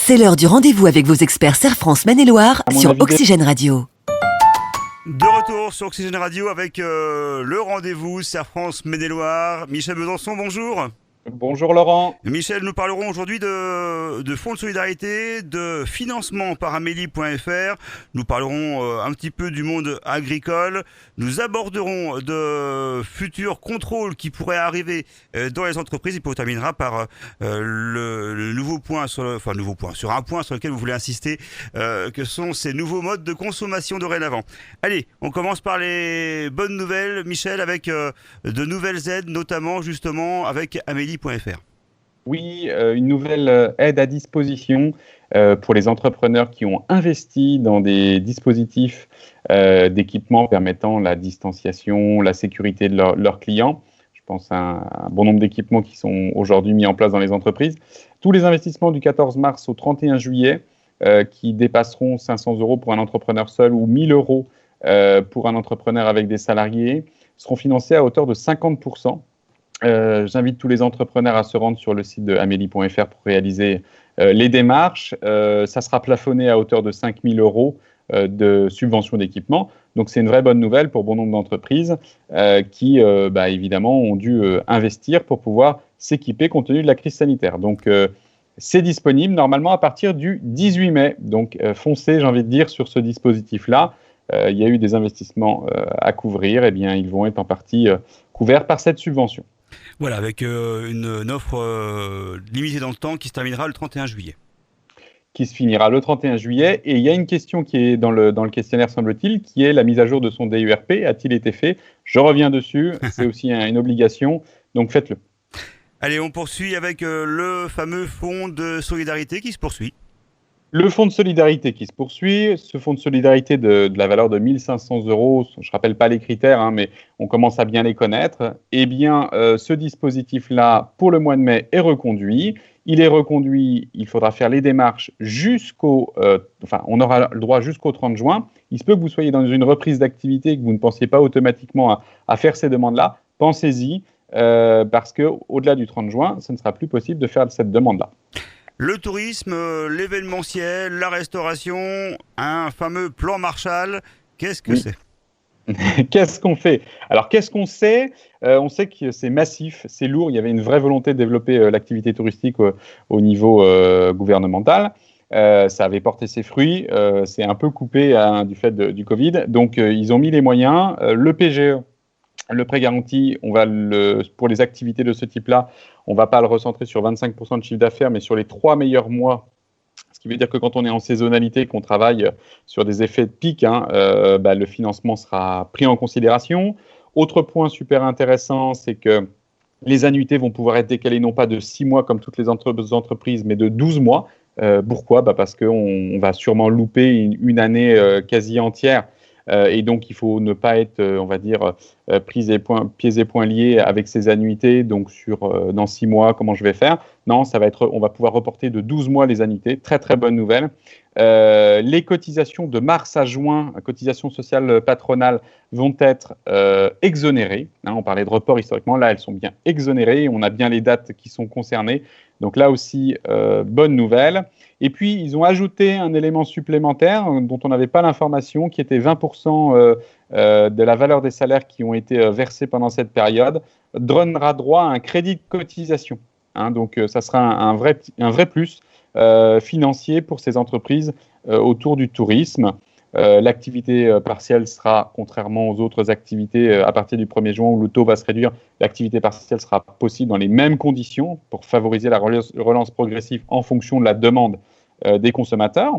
C'est l'heure du rendez-vous avec vos experts Serre France Maine-et-Loire sur Oxygène Radio. De retour sur Oxygène Radio avec le rendez-vous Serre France Maine-et-Loire. Michel Besançon, bonjour. Bonjour Laurent. Michel, nous parlerons aujourd'hui de fonds de solidarité, de financement par Amélie.fr. Nous parlerons un petit peu du monde agricole. Nous aborderons de futurs contrôles qui pourraient arriver dans les entreprises. Et puis on terminera par le nouveau point sur un point sur lequel vous voulez insister, que sont ces nouveaux modes de consommation dorénavant. Allez, on commence par les bonnes nouvelles, Michel, avec de nouvelles aides, notamment justement avec Amélie.fr. Oui, une nouvelle aide à disposition pour les entrepreneurs qui ont investi dans des dispositifs d'équipement permettant la distanciation, la sécurité de leurs clients. Je pense à un bon nombre d'équipements qui sont aujourd'hui mis en place dans les entreprises. Tous les investissements du 14 mars au 31 juillet qui dépasseront 500 € pour un entrepreneur seul ou 1 000 € pour un entrepreneur avec des salariés seront financés à hauteur de 50%. J'invite tous les entrepreneurs à se rendre sur le site de Amélie.fr pour réaliser les démarches. Ça sera plafonné à hauteur de 5 000 € de subvention d'équipement. Donc, c'est une vraie bonne nouvelle pour bon nombre d'entreprises qui, évidemment, ont dû investir pour pouvoir s'équiper compte tenu de la crise sanitaire. Donc, c'est disponible normalement à partir du 18 mai. Donc, foncez, j'ai envie de dire, sur ce dispositif-là. Il y a eu des investissements à couvrir. Eh bien, ils vont être en partie couverts par cette subvention. Voilà, avec une offre limitée dans le temps qui se terminera le 31 juillet. Qui se finira le 31 juillet. Et il y a une question qui est dans le questionnaire, semble-t-il, qui est la mise à jour de son DURP. A-t-il été fait ? Je reviens dessus. C'est aussi une obligation. Donc, faites-le. Allez, on poursuit avec le fameux fonds de solidarité qui se poursuit. Le fonds de solidarité qui se poursuit, ce fonds de solidarité de la valeur de 1 500 €, je ne rappelle pas les critères, mais on commence à bien les connaître. Eh bien, ce dispositif-là, pour le mois de mai, est reconduit. Il est reconduit, il faudra faire les démarches on aura le droit jusqu'au 30 juin. Il se peut que vous soyez dans une reprise d'activité et que vous ne pensiez pas automatiquement à faire ces demandes-là. Pensez-y, parce qu'au-delà du 30 juin, ce ne sera plus possible de faire cette demande-là. Le tourisme, l'événementiel, la restauration, un fameux plan Marshall, qu'est-ce que c'est ? Qu'est-ce qu'on fait ? Alors, qu'est-ce qu'on sait ? On sait que c'est massif, c'est lourd. Il y avait une vraie volonté de développer l'activité touristique au niveau gouvernemental. Ça avait porté ses fruits. C'est un peu coupé du fait du Covid. Donc, ils ont mis les moyens. Le PGE, le prêt garanti, pour les activités de ce type-là, on ne va pas le recentrer sur 25% de chiffre d'affaires, mais sur les 3 meilleurs mois. Ce qui veut dire que quand on est en saisonnalité, qu'on travaille sur des effets de pic, le financement sera pris en considération. Autre point super intéressant, c'est que les annuités vont pouvoir être décalées non pas de 6 mois comme toutes les entreprises, mais de 12 mois. Pourquoi ? Parce qu'on va sûrement louper une année quasi entière. Et donc, il faut ne pas être, pieds et poings liés avec ces annuités. Donc, dans 6 mois, comment je vais faire ? Non, on va pouvoir reporter de 12 mois les annuités. Très, très bonne nouvelle. Les cotisations de mars à juin, cotisations sociales patronales, vont être exonérées. On parlait de report historiquement. Là, elles sont bien exonérées. On a bien les dates qui sont concernées. Donc là aussi, bonne nouvelle. Et puis, ils ont ajouté un élément supplémentaire dont on n'avait pas l'information, qui était 20% de la valeur des salaires qui ont été versés pendant cette période, donnera droit à un crédit de cotisation. Donc, ça sera un vrai plus financier pour ces entreprises autour du tourisme. L'activité partielle sera, contrairement aux autres activités, à partir du 1er juin où le taux va se réduire, l'activité partielle sera possible dans les mêmes conditions pour favoriser la relance progressive en fonction de la demande des consommateurs.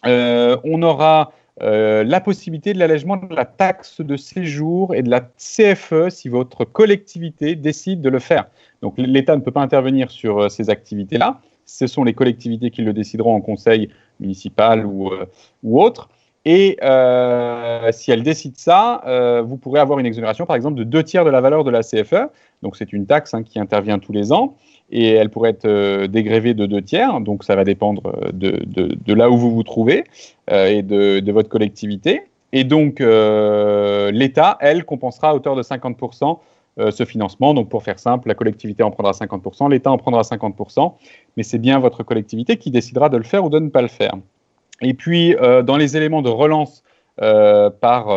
On aura la possibilité de l'allègement de la taxe de séjour et de la CFE si votre collectivité décide de le faire. Donc l'État ne peut pas intervenir sur ces activités-là. Ce sont les collectivités qui le décideront en conseil municipal ou autre. Et si elle décide ça, vous pourrez avoir une exonération, par exemple, de 2/3 de la valeur de la CFE. Donc, c'est une taxe qui intervient tous les ans et elle pourrait être dégrévée de 2/3. Donc, ça va dépendre de là où vous vous trouvez et de votre collectivité. Et donc, l'État, elle, compensera à hauteur de 50% ce financement. Donc, pour faire simple, la collectivité en prendra 50%, l'État en prendra 50%, mais c'est bien votre collectivité qui décidera de le faire ou de ne pas le faire. Et puis, dans les éléments de relance par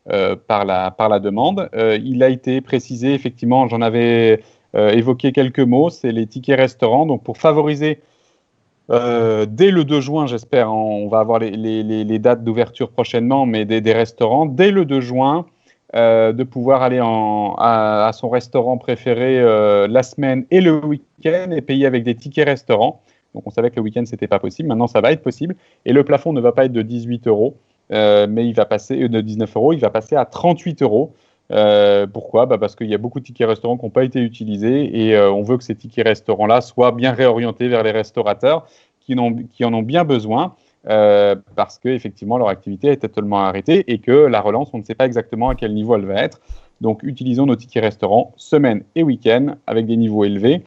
la demande, il a été précisé, effectivement, j'en avais évoqué quelques mots, c'est les tickets restaurants. Donc, pour favoriser dès le 2 juin, j'espère, on va avoir les dates d'ouverture prochainement, mais des restaurants, dès le 2 juin, de pouvoir aller à son restaurant préféré la semaine et le week-end et payer avec des tickets restaurants. Donc on savait que le week-end, ce n'était pas possible. Maintenant, ça va être possible. Et le plafond ne va pas être de 18 euros, mais il va passer de 19 euros, il va passer à 38 euros. Pourquoi ? Parce qu'il y a beaucoup de tickets restaurants qui n'ont pas été utilisés et on veut que ces tickets restaurants-là soient bien réorientés vers les restaurateurs qui en ont bien besoin parce qu'effectivement leur activité est totalement arrêtée et que la relance, on ne sait pas exactement à quel niveau elle va être. Donc utilisons nos tickets restaurants semaine et week-end avec des niveaux élevés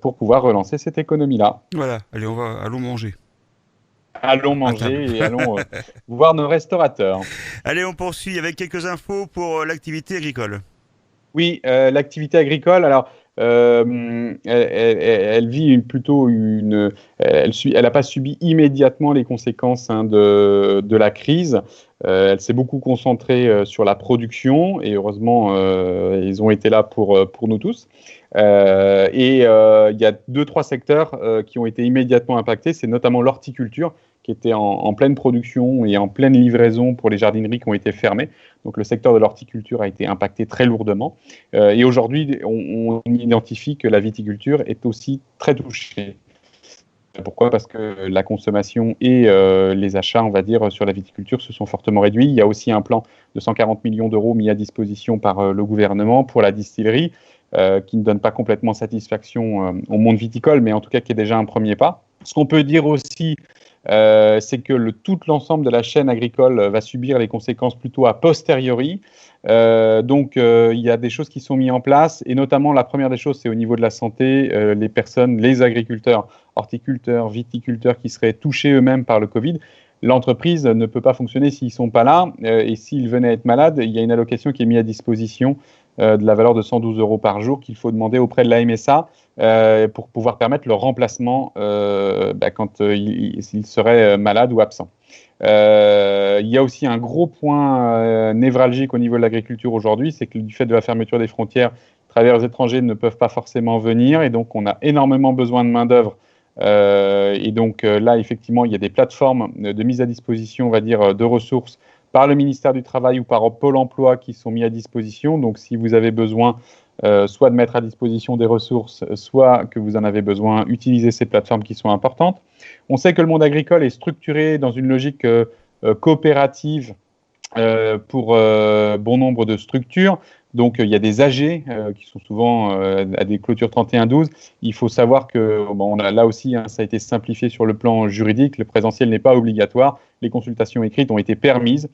pour pouvoir relancer cette économie-là. Voilà, allez, allons manger. Allons manger et allons voir nos restaurateurs. Allez, on poursuit avec quelques infos pour l'activité agricole. Oui, l'activité agricole, alors, elle vit plutôt elle n'a pas subi immédiatement les conséquences de la crise. Elle s'est beaucoup concentrée sur la production et heureusement, ils ont été là pour nous tous. Et il y a 2-3 secteurs qui ont été immédiatement impactés, c'est notamment l'horticulture qui était en pleine production et en pleine livraison pour les jardineries qui ont été fermées. Donc le secteur de l'horticulture a été impacté très lourdement. Et aujourd'hui, on identifie que la viticulture est aussi très touchée. Pourquoi ? Parce que la consommation et les achats, on va dire, sur la viticulture se sont fortement réduits. Il y a aussi un plan de 140 millions d'euros mis à disposition par le gouvernement pour la distillerie, qui ne donne pas complètement satisfaction au monde viticole, mais en tout cas qui est déjà un premier pas. Ce qu'on peut dire aussi, c'est que tout l'ensemble de la chaîne agricole va subir les conséquences plutôt a posteriori. Donc, il y a des choses qui sont mises en place, et notamment la première des choses, c'est au niveau de la santé, les agriculteurs, horticulteurs, viticulteurs qui seraient touchés eux-mêmes par le Covid. L'entreprise ne peut pas fonctionner s'ils ne sont pas là, et s'ils venaient à être malades, il y a une allocation qui est mise à disposition de la valeur de 112 euros par jour qu'il faut demander auprès de la MSA pour pouvoir permettre le remplacement quand s'ils seraient malades ou absents. Il y a aussi un gros point névralgique au niveau de l'agriculture aujourd'hui, c'est que du fait de la fermeture des frontières, travailleurs étrangers ne peuvent pas forcément venir et donc on a énormément besoin de main-d'œuvre. Et donc là, effectivement, il y a des plateformes de mise à disposition, on va dire, de ressources par le ministère du Travail ou par Pôle emploi qui sont mis à disposition. Donc, si vous avez besoin soit de mettre à disposition des ressources, soit que vous en avez besoin, utilisez ces plateformes qui sont importantes. On sait que le monde agricole est structuré dans une logique coopérative pour bon nombre de structures. Donc, il y a des AG qui sont souvent à des clôtures 31-12. Il faut savoir que là aussi, ça a été simplifié sur le plan juridique. Le présentiel n'est pas obligatoire. Les consultations écrites ont été permises.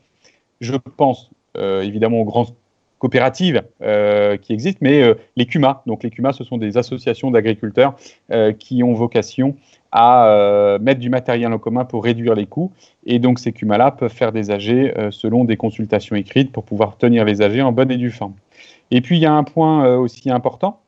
Je pense évidemment aux grandes coopératives qui existent, mais les CUMA. Donc, les CUMA, ce sont des associations d'agriculteurs qui ont vocation à mettre du matériel en commun pour réduire les coûts. Et donc, ces CUMA-là peuvent faire des AG selon des consultations écrites pour pouvoir tenir les AG en bonne et due forme. Et puis, il y a un point aussi important,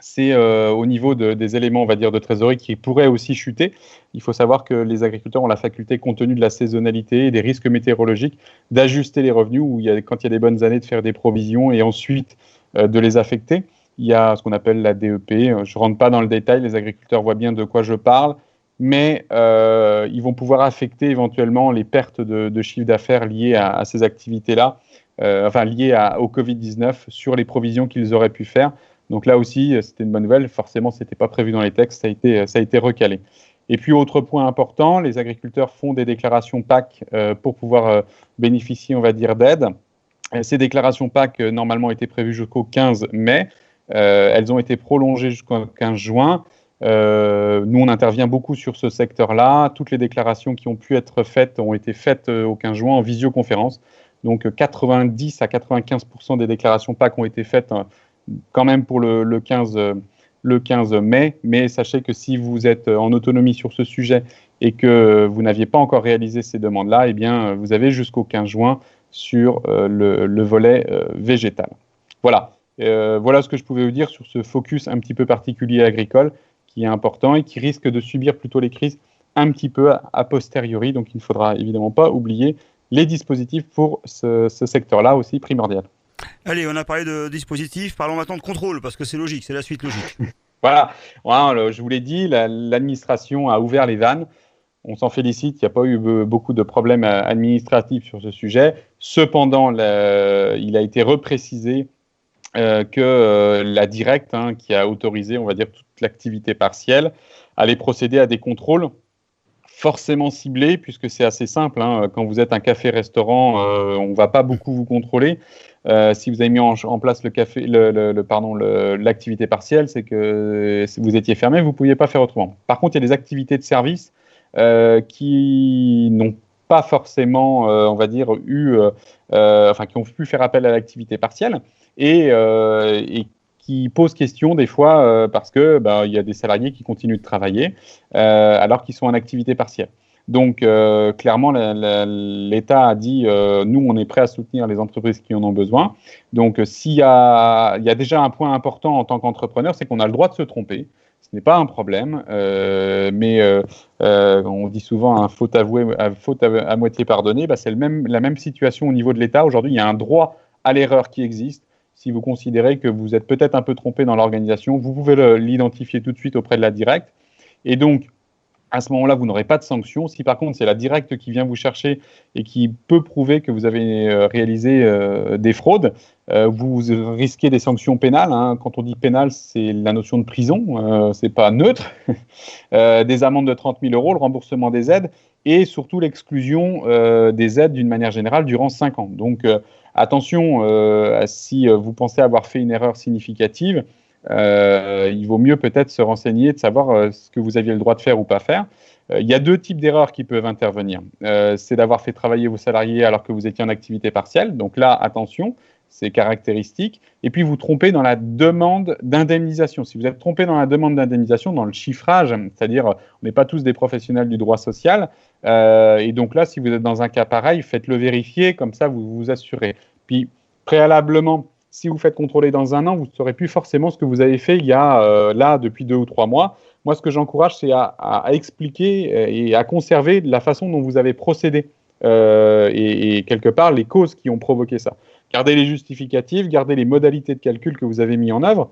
c'est au niveau des éléments, on va dire, de trésorerie qui pourraient aussi chuter. Il faut savoir que les agriculteurs ont la faculté, compte tenu de la saisonnalité et des risques météorologiques, d'ajuster les revenus, ou quand il y a des bonnes années, de faire des provisions et ensuite de les affecter. Il y a ce qu'on appelle la DEP. Je ne rentre pas dans le détail, les agriculteurs voient bien de quoi je parle, mais ils vont pouvoir affecter éventuellement les pertes de chiffre d'affaires liées à ces activités-là, liées au Covid-19 sur les provisions qu'ils auraient pu faire. Donc là aussi, c'était une bonne nouvelle. Forcément, ce n'était pas prévu dans les textes, ça a été recalé. Et puis, autre point important, les agriculteurs font des déclarations PAC pour pouvoir bénéficier, on va dire, d'aides. Ces déclarations PAC, normalement, étaient prévues jusqu'au 15 mai. Elles ont été prolongées jusqu'au 15 juin. Nous, on intervient beaucoup sur ce secteur-là. Toutes les déclarations qui ont pu être faites ont été faites au 15 juin en visioconférence. Donc, 90 à 95% des déclarations PAC ont été faites quand même pour le 15 mai, mais sachez que si vous êtes en autonomie sur ce sujet et que vous n'aviez pas encore réalisé ces demandes-là, eh bien, vous avez jusqu'au 15 juin sur le volet végétal. Voilà. Voilà ce que je pouvais vous dire sur ce focus un petit peu particulier agricole qui est important et qui risque de subir plutôt les crises un petit peu a posteriori. Donc, il ne faudra évidemment pas oublier les dispositifs pour ce secteur-là aussi primordial. Allez, on a parlé de dispositifs, parlons maintenant de contrôle, parce que c'est logique, c'est la suite logique. Voilà, je vous l'ai dit, l'administration a ouvert les vannes. On s'en félicite, il n'y a pas eu beaucoup de problèmes administratifs sur ce sujet. Cependant, il a été reprécisé que la Directe, qui a autorisé, on va dire, toute l'activité partielle, allait procéder à des contrôles forcément ciblés, puisque c'est assez simple. Quand vous êtes un café-restaurant, on ne va pas beaucoup vous contrôler. Si vous avez mis en place l'activité partielle, c'est que si vous étiez fermé, vous ne pouviez pas faire autrement. Par contre, il y a des activités de service qui n'ont pas forcément, on va dire, qui ont pu faire appel à l'activité partielle et qui posent question des fois parce que il y a des salariés qui continuent de travailler alors qu'ils sont en activité partielle. Donc, clairement, l'État a dit nous, on est prêt à soutenir les entreprises qui en ont besoin. Donc, il y a déjà un point important en tant qu'entrepreneur, c'est qu'on a le droit de se tromper. Ce n'est pas un problème, mais on dit souvent faute à moitié pardonnée. C'est la même situation au niveau de l'État. Aujourd'hui, il y a un droit à l'erreur qui existe. Si vous considérez que vous êtes peut-être un peu trompé dans l'organisation, vous pouvez l'identifier tout de suite auprès de la Directe. Et donc, à ce moment-là, vous n'aurez pas de sanction. Si par contre, c'est la Directe qui vient vous chercher et qui peut prouver que vous avez réalisé des fraudes, vous risquez des sanctions pénales. Quand on dit pénal, c'est la notion de prison, c'est pas neutre. Des amendes de 30 000 €, le remboursement des aides et surtout l'exclusion des aides d'une manière générale durant 5 ans. Donc, attention, si vous pensez avoir fait une erreur significative, il vaut mieux peut-être se renseigner, de savoir ce que vous aviez le droit de faire ou pas faire. Il y a 2 types d'erreurs qui peuvent intervenir. C'est d'avoir fait travailler vos salariés alors que vous étiez en activité partielle. Donc là, attention, c'est caractéristique. Et puis, vous trompez dans la demande d'indemnisation. Si vous êtes trompé dans la demande d'indemnisation, dans le chiffrage, c'est-à-dire, on n'est pas tous des professionnels du droit social. Et donc là, si vous êtes dans un cas pareil, faites-le vérifier, comme ça, vous vous assurez. Puis, préalablement, si vous faites contrôler dans 1 an, vous ne saurez plus forcément ce que vous avez fait il y a depuis 2 ou 3 mois. Moi, ce que j'encourage, c'est à expliquer et à conserver la façon dont vous avez procédé et quelque part les causes qui ont provoqué ça. Gardez les justificatifs, gardez les modalités de calcul que vous avez mis en œuvre.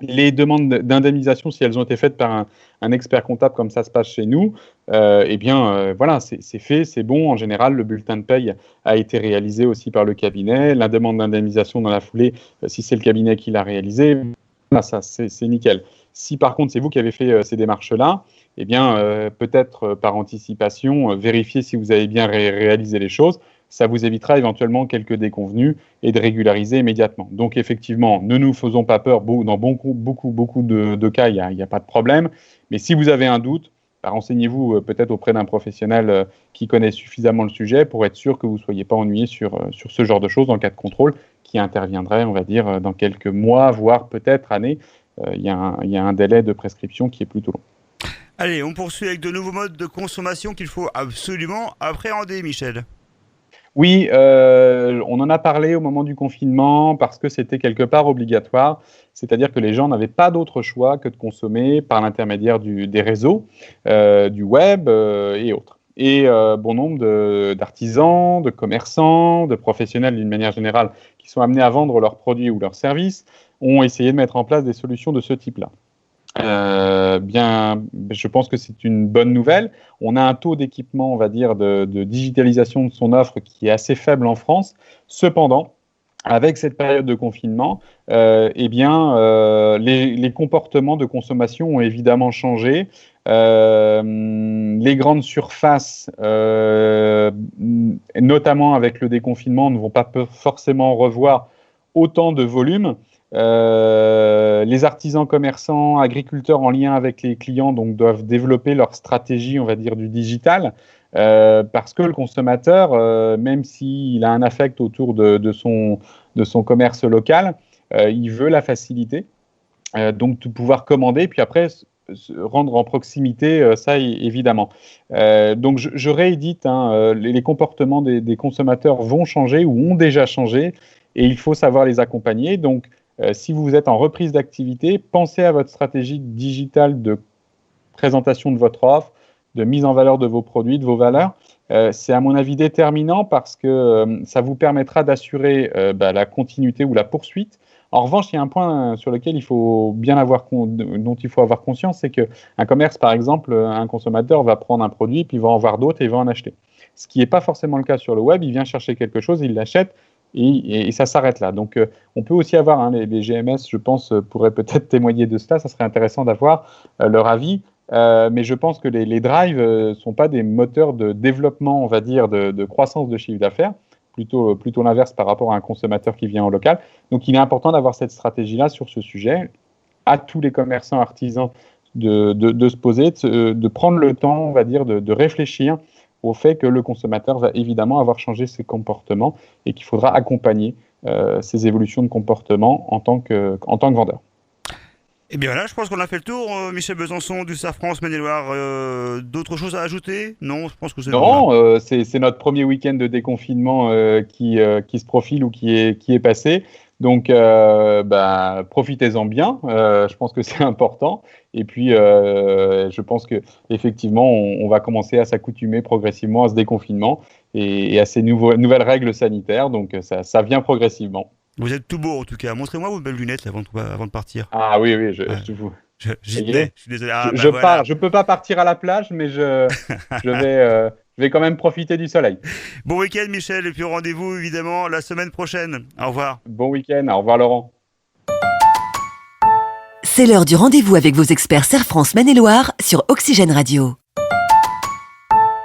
Les demandes d'indemnisation, si elles ont été faites par un expert comptable comme ça se passe chez nous, voilà, c'est fait, c'est bon. En général, le bulletin de paye a été réalisé aussi par le cabinet. La demande d'indemnisation dans la foulée, si c'est le cabinet qui l'a réalisé, voilà, ça c'est nickel. Si par contre c'est vous qui avez fait ces démarches-là, peut-être par anticipation, vérifiez si vous avez bien réalisé les choses. Ça vous évitera éventuellement quelques déconvenues et de régulariser immédiatement. Donc effectivement, ne nous faisons pas peur. Dans beaucoup de cas, il n'y a pas de problème. Mais si vous avez un doute, renseignez-vous peut-être auprès d'un professionnel qui connaît suffisamment le sujet pour être sûr que vous ne soyez pas ennuyé sur ce genre de choses en cas de contrôle qui interviendrait, on va dire, dans quelques mois, voire peut-être années. Il y a un délai de prescription qui est plutôt long. Allez, on poursuit avec de nouveaux modes de consommation qu'il faut absolument appréhender, Michel. Oui, on en a parlé au moment du confinement parce que c'était quelque part obligatoire, c'est-à-dire que les gens n'avaient pas d'autre choix que de consommer par l'intermédiaire des réseaux, du web et autres. Et bon nombre d'artisans, de commerçants, de professionnels d'une manière générale qui sont amenés à vendre leurs produits ou leurs services ont essayé de mettre en place des solutions de ce type-là. Je pense que c'est une bonne nouvelle. On a un taux d'équipement, on va dire, de digitalisation de son offre qui est assez faible en France. Cependant, avec cette période de confinement, les comportements de consommation ont évidemment changé. Les grandes surfaces, notamment avec le déconfinement, ne vont pas forcément revoir autant de volume. Les artisans, commerçants, agriculteurs en lien avec les clients donc, doivent développer leur stratégie, on va dire, du digital, parce que le consommateur, même s'il a un affect autour de son commerce local, il veut la facilité, donc de pouvoir commander, puis après rendre en proximité, ça évidemment. Donc je réédite, les comportements des consommateurs vont changer ou ont déjà changé et il faut savoir les accompagner. Donc si vous êtes en reprise d'activité, pensez à votre stratégie digitale de présentation de votre offre, de mise en valeur de vos produits, de vos valeurs. C'est à mon avis déterminant parce que ça vous permettra d'assurer la continuité ou la poursuite. En revanche, il y a un point sur lequel dont il faut avoir conscience, c'est qu'un commerce, par exemple, un consommateur va prendre un produit, puis il va en voir d'autres et il va en acheter. Ce qui n'est pas forcément le cas sur le web, il vient chercher quelque chose, il l'achète et ça s'arrête là. Donc, on peut aussi avoir, les GMS, je pense, pourraient peut-être témoigner de cela, ça serait intéressant d'avoir leur avis. Mais je pense que les drives ne sont pas des moteurs de développement, on va dire, de croissance de chiffre d'affaires, plutôt l'inverse par rapport à un consommateur qui vient en local. Donc, il est important d'avoir cette stratégie-là sur ce sujet. À tous les commerçants artisans de se poser, de prendre le temps, on va dire, de réfléchir au fait que le consommateur va évidemment avoir changé ses comportements et qu'il faudra accompagner ces évolutions de comportement en tant que vendeur. Et bien là, je pense qu'on a fait le tour. Michel Besançon du SAF France Maine-et-Loire, d'autres choses à ajouter? Non, je pense que c'est bon. Non, c'est notre premier week-end de déconfinement qui se profile ou qui est passé. Donc, profitez-en bien. Je pense que c'est important. Et puis, je pense qu'effectivement, on va commencer à s'accoutumer progressivement à ce déconfinement et à ces nouvelles règles sanitaires. Donc, ça vient progressivement. Vous êtes tout beau en tout cas. Montrez-moi vos belles lunettes avant de partir. Ah oui, je suis désolé. Je peux pas partir à la plage, mais je vais quand même profiter du soleil. Bon week-end Michel, et puis rendez-vous évidemment la semaine prochaine. Au revoir. Bon week-end, au revoir Laurent. C'est l'heure du rendez-vous avec vos experts Serre France Maine-et-Loire sur Oxygène Radio.